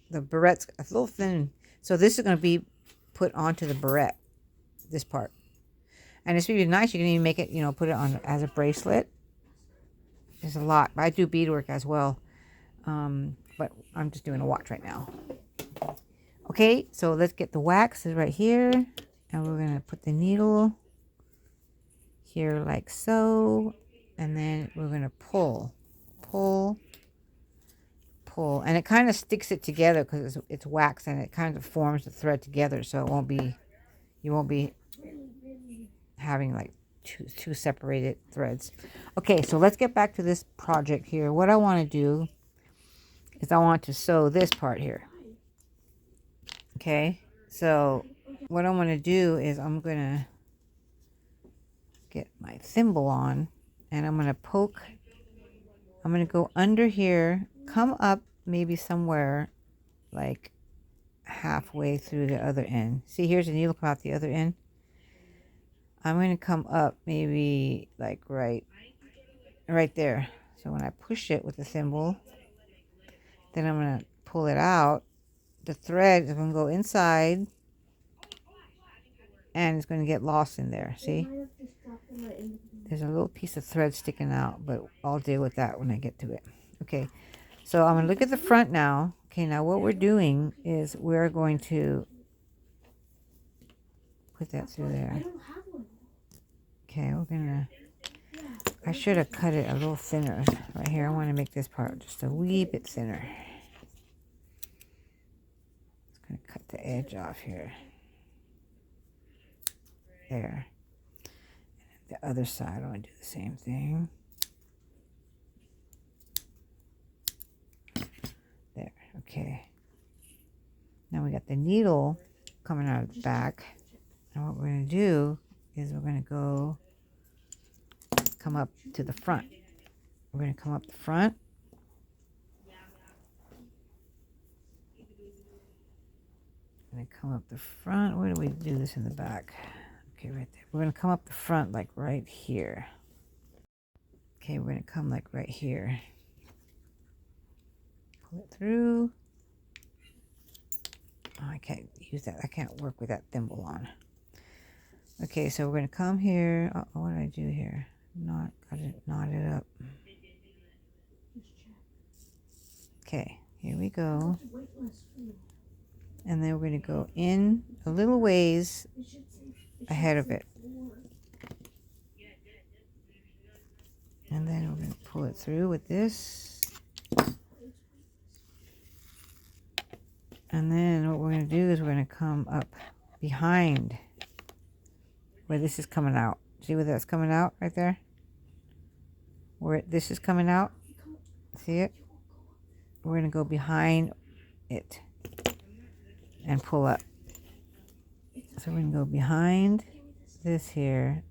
Speaker 1: the barrette's a little thin, so this is going to be put onto the barrette, this part. And it's really nice. You can even make it, put it on as a bracelet. There's a lot. I do beadwork as well, but I'm just doing a watch right now. Okay, so let's get the wax is right here, and we're going to put the needle here like so, and then we're going to pull, and it kind of sticks it together because it's wax, and it kind of forms the thread together, so you won't be having like two separated threads. Okay, so let's get back to this project here. What I want to do is I want to sew this part here. Okay, so what I'm going to do is I'm going to get my thimble on, and I'm going to poke. I'm going to go under here, come up maybe somewhere like halfway through the other end. See, here's the needle come out the other end. I'm going to come up maybe like right there. So when I push it with the thimble, then I'm going to pull it out. The thread is going to go inside, and it's going to get lost in there. See? There's a little piece of thread sticking out, but I'll deal with that when I get to it. Okay, so I'm going to look at the front now. Okay, now what we're doing is we're going to put that through there. Okay, we're going to... I should have cut it a little thinner right here. I want to make this part just a wee bit thinner. Just going to cut the edge off here. There. And the other side, I want to do the same thing. There, okay. Now we got the needle coming out of the back. And what we're going to do is we're going to come up to the front. We're going to come up the front. Going to come up the front. Where do we do this in the back? Okay, right there. We're going to come up the front like right here. Okay, we're going to come like right here. Pull it through. Oh, I can't use that. I can't work with that thimble on. Okay, so we're going to come here. Oh, what did I do here? Got it knotted up. Okay, here we go. And then we're going to go in a little ways ahead of it. And then we're going to pull it through with this. And then what we're going to do is we're going to come up behind where this is coming out. See where that's coming out right there? Where this is coming out? See it? We're going to go behind it and pull up. So we're going to go behind this here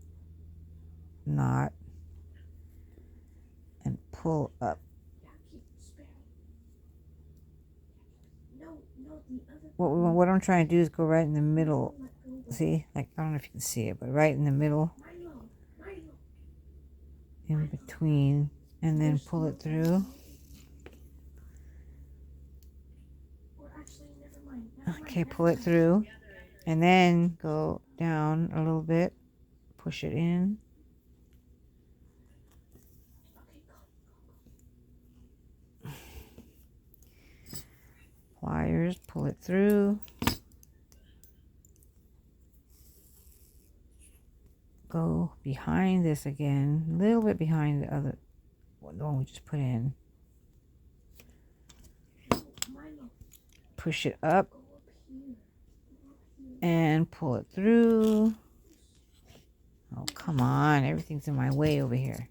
Speaker 1: knot and pull up. What I'm trying to do is go right in the middle. See? Like, I don't know if you can see it, but right in the middle. In between. And then pull it through. Okay, pull it through. And then go down a little bit. Push it in. Pliers, pull it through. Go behind this again, a little bit behind the other, the one we just put in. Push it up and pull it through. Oh, come on, everything's in my way over here.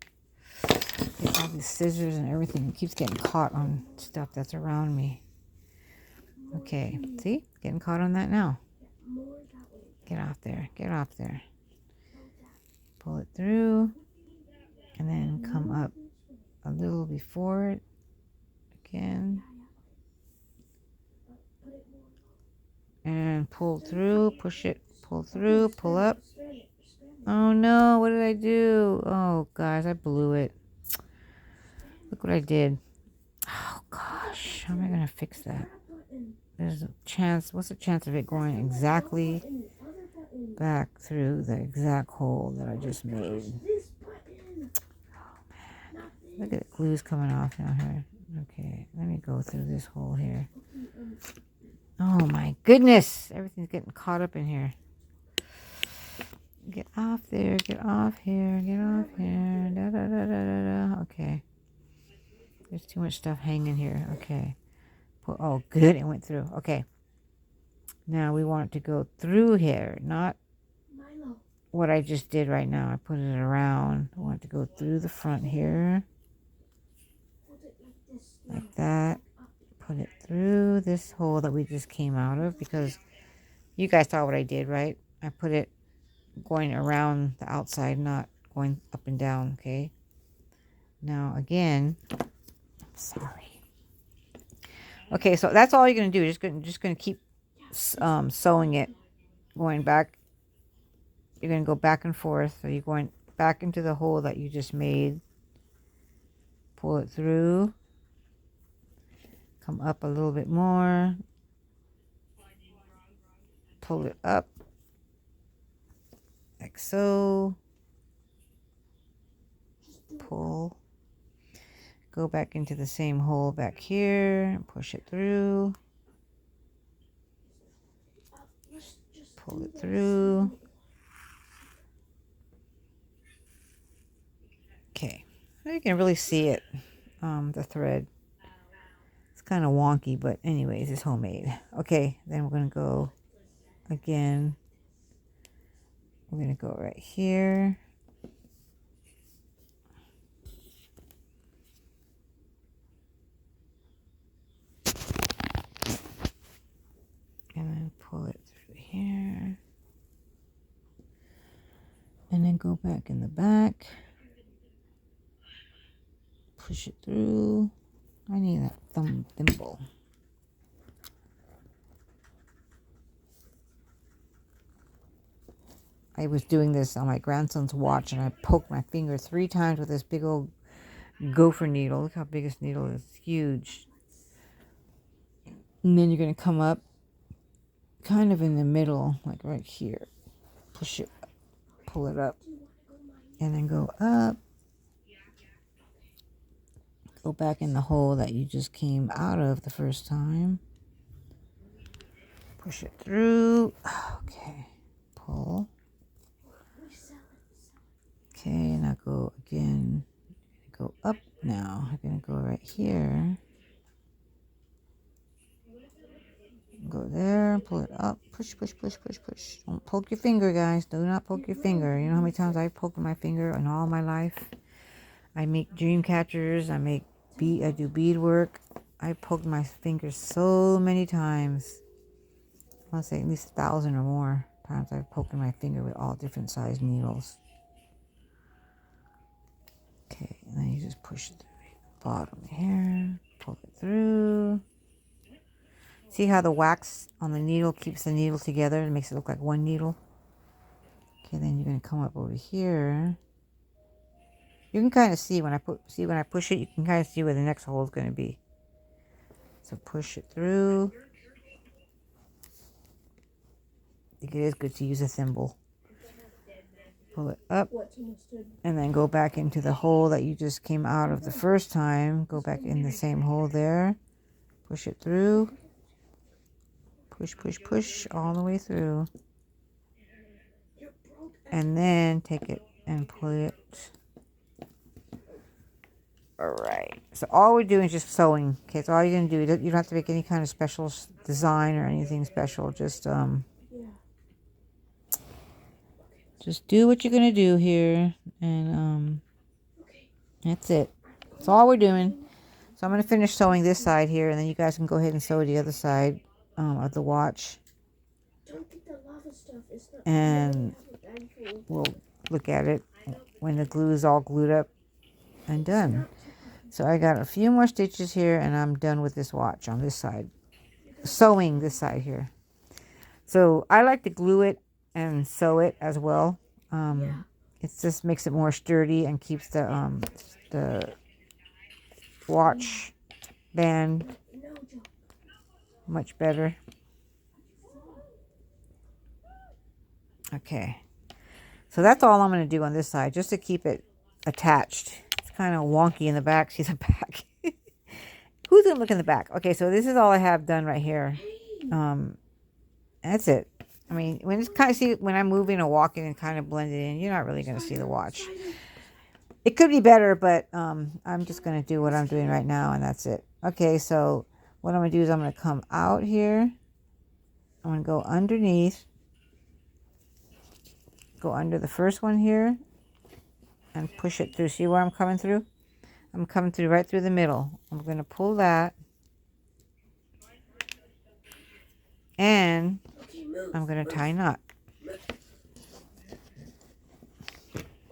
Speaker 1: Get all these scissors and everything. It keeps getting caught on stuff that's around me. Okay, see? Getting caught on that now. Get off there. Get off there. Pull it through. And then come up a little before it. Again. And pull through. Push it. Pull through. Pull up. Oh no, what did I do? Oh guys, I blew it. Look what I did. Oh gosh, how am I going to fix that? There's a chance. What's the chance of it going exactly back through the exact hole that I just made? Oh man. Look at the glue's coming off now here. Okay, let me go through this hole here. Oh my goodness. Everything's getting caught up in here. Get off there. Get off here. Get off here. Da, da, da, da, da, da. Okay. There's too much stuff hanging here. Okay. Oh, good. It went through. Okay. Now we want it to go through here, not what I just did right now. I put it around. I want it to go through the front here. Like that. Put it through this hole that we just came out of, because You guys saw what I did, right? I put it going around the outside, not going up and down, okay? Now, again, sorry. Okay, so that's all you're going to do. Just gonna keep sewing it, going back. You're going to go back and forth. So you're going back into the hole that you just made. Pull it through. Come up a little bit more. Pull it up. Like so. Pull. Go back into the same hole back here. And push it through. Pull it through. Okay. You can really see it. The thread. It's kind of wonky, but anyways, it's homemade. Okay, then we're going to go again. We're going to go right here. And then pull it through here. And then go back in the back. Push it through. I need that thimble. I was doing this on my grandson's watch, and I poked my finger 3 times with this big old gopher needle. Look how big this needle is. It's huge. And then you're going to come up kind of in the middle, like right here. Push it, pull it up, and then go up. Go back in the hole that you just came out of the first time. Push it through. Okay. Pull. Okay, now go again. Go up now. I'm going to go right here. Go there. Pull it up. Push, push, push, push, push. Don't poke your finger, guys. Do not poke your finger. You know how many times I've poked my finger in all my life? I make dream catchers. I do beadwork. I poked my fingers so many times. I want to say at least 1,000 or more times I've poked my finger with all different size needles. Okay, and then you just push it through the bottom here. Pull it through. See how the wax on the needle keeps the needle together and makes it look like one needle? Okay, then you're going to come up over here. You can kind of see when I push it, you can kind of see where the next hole is going to be. So push it through. I think it is good to use a thimble. Pull it up. And then go back into the hole that you just came out of the first time. Go back in the same hole there. Push it through. Push, push, push all the way through. And then take it and pull it. Alright, so all we're doing is just sewing. Okay, so all you're going to do, you don't have to make any kind of special design or anything special. Just do what you're going to do here. And that's it. That's all we're doing. So I'm going to finish sewing this side here, and then you guys can go ahead and sew the other side of the watch. And we'll look at it when the glue is all glued up and done. So I got a few more stitches here, and I'm done with this watch on this side. Sewing this side here. So I like to glue it and sew it as well. It just makes it more sturdy and keeps the watch band much better. Okay. So that's all I'm going to do on this side, just to keep it attached. It's kind of wonky in the back. See the back. Who's going to look in the back? Okay, so this is all I have done right here. That's it. I mean, when I'm moving or walking and kind of blend it in, you're not really going to see the watch. It could be better, but I'm just going to do what I'm doing right now, and that's it. Okay, so what I'm going to do is I'm going to come out here. I'm going to go underneath. Go under the first one here and push it through. See where I'm coming through? I'm coming through right through the middle. I'm going to pull that. And I'm going to tie a knot.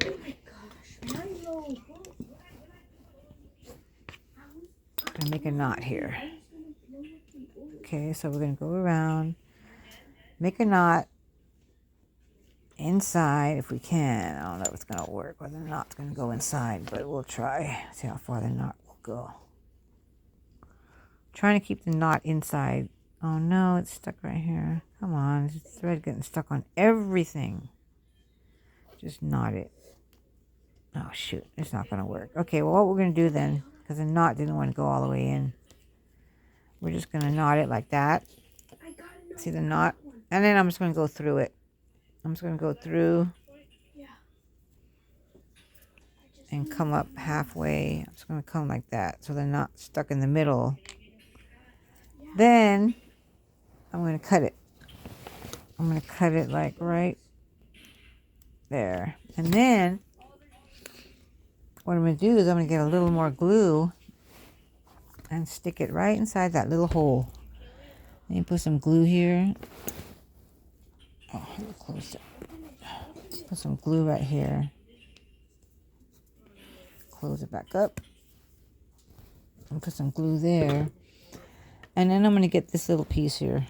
Speaker 2: Oh my gosh, Milo.
Speaker 1: I'm going to make a knot here. Okay, so we're going to go around, make a knot inside if we can. I don't know if it's going to work, whether the knot's going to go inside, but we'll try. See how far the knot will go. Trying to keep the knot inside. Oh no, it's stuck right here. Come on, this thread getting stuck on everything. Just knot it. Oh shoot, it's not going to work. Okay, well what we're going to do then, because the knot didn't want to go all the way in, we're just going to knot it like that. See the knot? And then I'm just going to go through it. I'm just going to go through and come up halfway. I'm just going to come like that so they're not stuck in the middle. Then I'm going to cut it. I'm going to cut it like right there. And then what I'm going to do is I'm going to get a little more glue and stick it right inside that little hole. Let me put some glue here. Oh, a little closer. Put some glue right here. Close it back up. And put some glue there. And then I'm going to get this little piece here.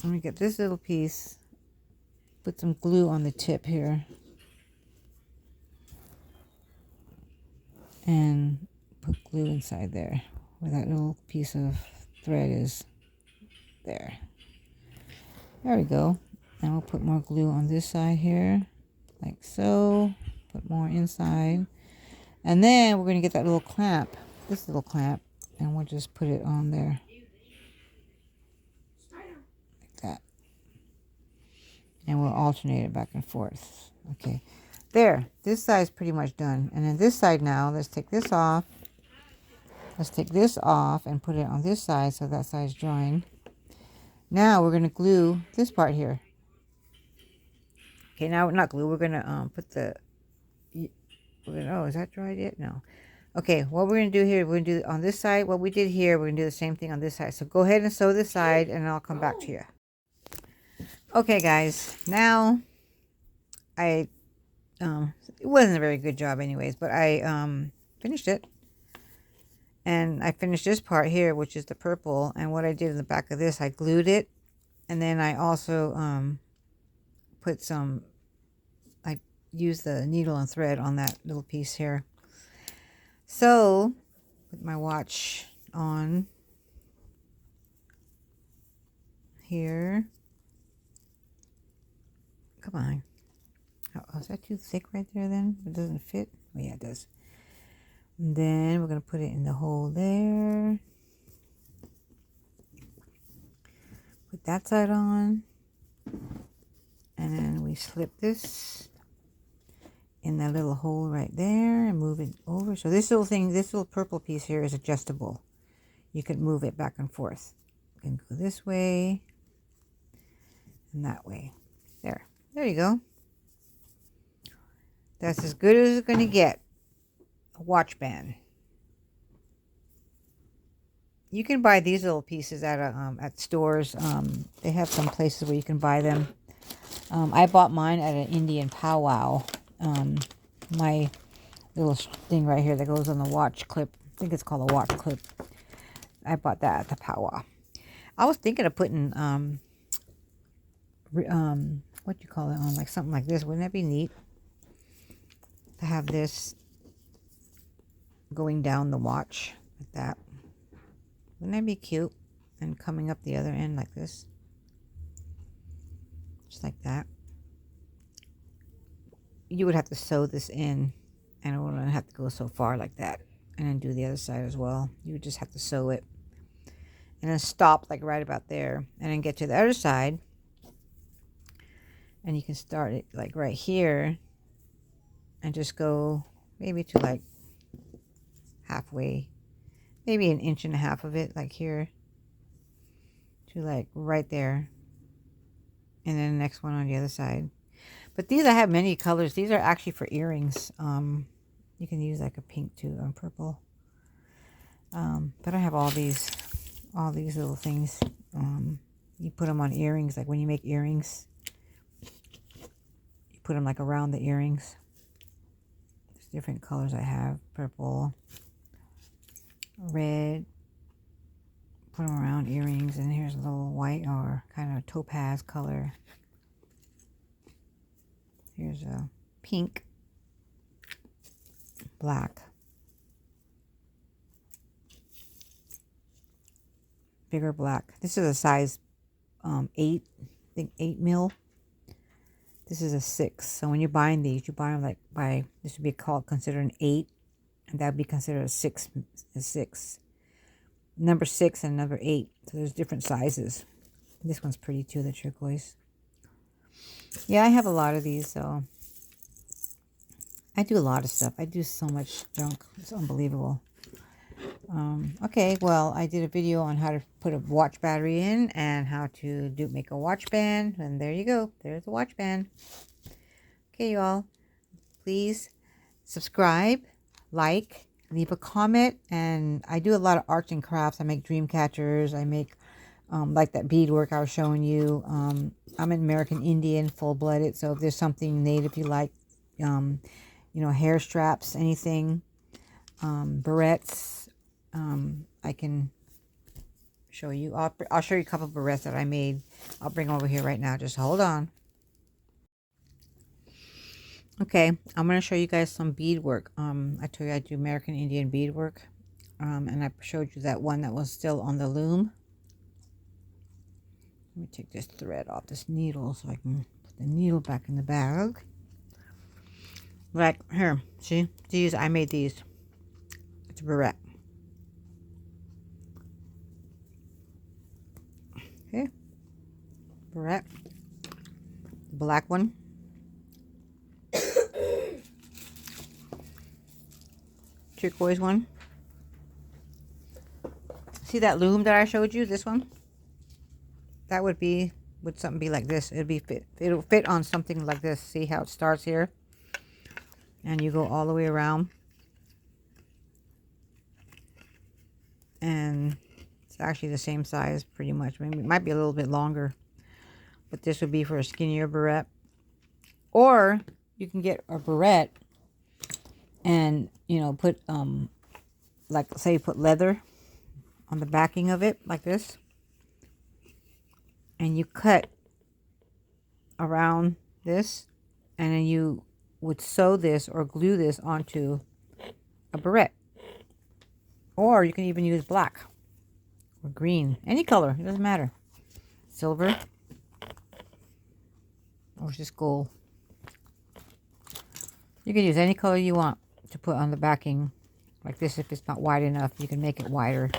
Speaker 1: I'm going to get this little piece. Put some glue on the tip here. And put glue inside there. Where that little piece of thread is. There. There we go. And we'll put more glue on this side here. Like so. Put more inside. And then we're going to get that little clamp. This little clamp. And we'll just put it on there. Like that. And we'll alternate it back and forth. Okay. There. This side's pretty much done. And then this side now, let's take this off. Let's take this off and put it on this side so that side's joined. Now we're going to glue this part here. Okay, now not glue. We're going to put the... oh, is that dried yet? No. Okay, what we're going to do here, we're going to do on this side what we did here. We're going to do the same thing on this side. So go ahead and sew this side and I'll come back to you. Okay, guys. Now, it wasn't a very good job anyways, but I finished it. And I finished this part here, which is the purple. And what I did in the back of this, I glued it. And then I also put some, I used the needle and thread on that little piece here. So, put my watch on here. Come on. Oh, is that too thick right there then? It doesn't fit? Oh yeah, it does. And then we're going to put it in the hole there. Put that side on. And then we slip this in that little hole right there and move it over. So this little thing, this little purple piece here is adjustable. You can move it back and forth. You can go this way and that way. There. There you go. That's as good as it's going to get. A watch band. You can buy these little pieces at stores. They have some places where you can buy them. I bought mine at an Indian powwow. My little thing right here that goes on the watch clip. I think it's called a watch clip. I bought that at the powwow. I was thinking of putting what you call it on, like something like this. Wouldn't that be neat to have this going down the watch like that? Wouldn't that be cute? And coming up the other end like this, just like that. You would have to sew this in, and it wouldn't have to go so far like that, and then do the other side as well. You would just have to sew it and then stop like right about there, and then get to the other side, and you can start it like right here and just go maybe to like halfway, maybe 1.5 inches of it, like here to like right there, and then the next one on the other side. But these, I have many colors. These are actually for earrings. You can use like a pink too, and purple. But I have all these all these little things. You put them on earrings, like when you make earrings. You put them like around the earrings. There's different colors I have. Purple, red. Put them around earrings. And here's a little white or kind of topaz color. Here's a pink, black, bigger black. This is a size 8, I think 8 mil. This is a 6. So when you're buying these, you buy them like by, this would be called considered an 8, and that would be considered a 6. Number 6 and number 8. So there's different sizes. This one's pretty too, the turquoise. Yeah, I have a lot of these, so I do a lot of stuff. I do so much junk. It's unbelievable. Okay, well, I did a video on how to put a watch battery in and how to make a watch band. And there you go. There's a watch band. Okay, you all. Please subscribe, like, leave a comment. And I do a lot of arts and crafts. I make dream catchers. I make like that beadwork I was showing you. I'm an American Indian, full-blooded. So if there's something native you like, you know, hair straps, anything, barrettes, I can show you. I'll show you a couple of barrettes that I made. I'll bring them over here right now. Just hold on. Okay, I'm going to show you guys some beadwork. I told you I do American Indian beadwork. And I showed you that one that was still on the loom. Let me take this thread off this needle so I can put the needle back in the bag. Like, here, see? These, I made these. It's a barrette. Okay. Barrette. The black one. Turquoise one. See that loom that I showed you? This one? That would something be like this. It'll fit on something like this. See how it starts here? And you go all the way around. And it's actually the same size pretty much. Maybe it might be a little bit longer. But this would be for a skinnier barrette. Or you can get a barrette and, you know, put, like, say you put leather on the backing of it, like this. And you cut around this. And then you would sew this or glue this onto a barrette. Or you can even use black or green. Any color. It doesn't matter. Silver. Or just gold. You can use any color you want to put on the backing. Like this, if it's not wide enough, you can make it wider.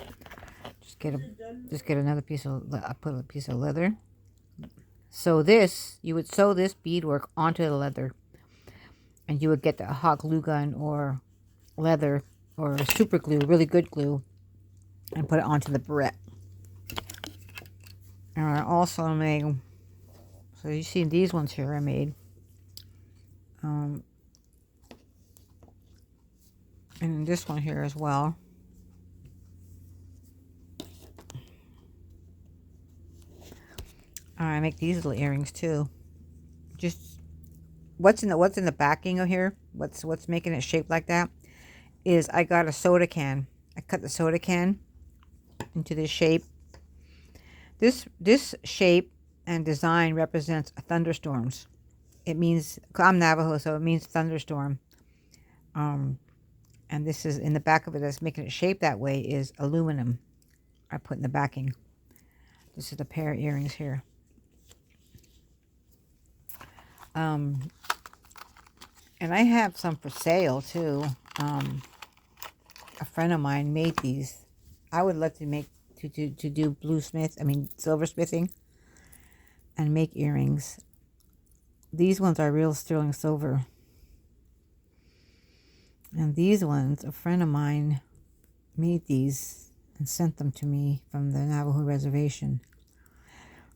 Speaker 1: Just get another piece of, I put a piece of leather. So this, you would sew this beadwork onto the leather. And you would get the hot glue gun or leather or super glue, really good glue, and put it onto the barrette. And I also made, so you see these ones here I made. And this one here as well. I make these little earrings too. Just what's in the backing of here, what's making it shaped like that, is I got a soda can. I cut the soda can into this shape. This shape and design represents thunderstorms. It means, I'm Navajo, so it means thunderstorm. And this is in the back of it, that's making it shaped that way, is aluminum I put in the backing. This is a pair of earrings here. And I have some for sale too. A friend of mine made these. I would love to do silversmithing and make earrings. These ones are real sterling silver. And these ones, a friend of mine made these and sent them to me from the Navajo reservation.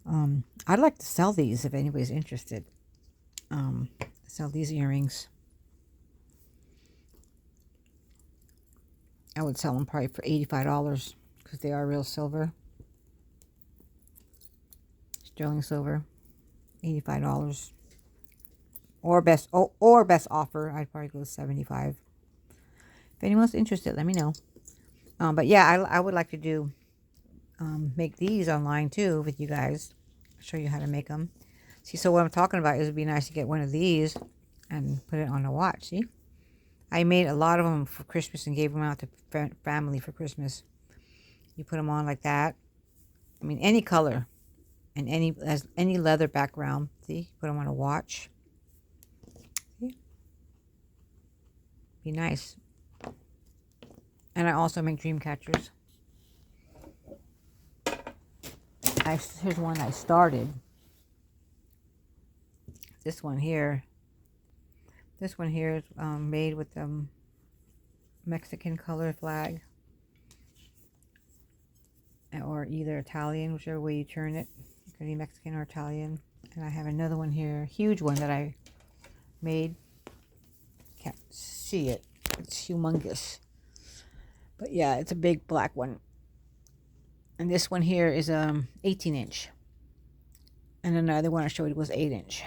Speaker 1: I'd like to sell these if anybody's interested. Sell these earrings. I would sell them probably for $85 because they are real silver. sterling silver, $85. Or best offer, I'd probably go $75. If anyone's interested, let me know. But yeah, I would like to do make these online too with you guys. I'll show you how to make them. See, so what I'm talking about is it'd be nice to get one of these and put it on a watch. See, I made a lot of them for Christmas and gave them out to family for Christmas. You put them on like that. I mean, any color and any leather background. See, put them on a watch. See? Be nice. And I also make dream catchers. Here's one I started. This one here. This one here is made with Mexican color flag. Or either Italian, whichever way you turn it. It could be Mexican or Italian. And I have another one here, huge one that I made. Can't see it. It's humongous. But yeah, it's a big black one. And this one here is 18 inch. And another one I showed you was 8 inch.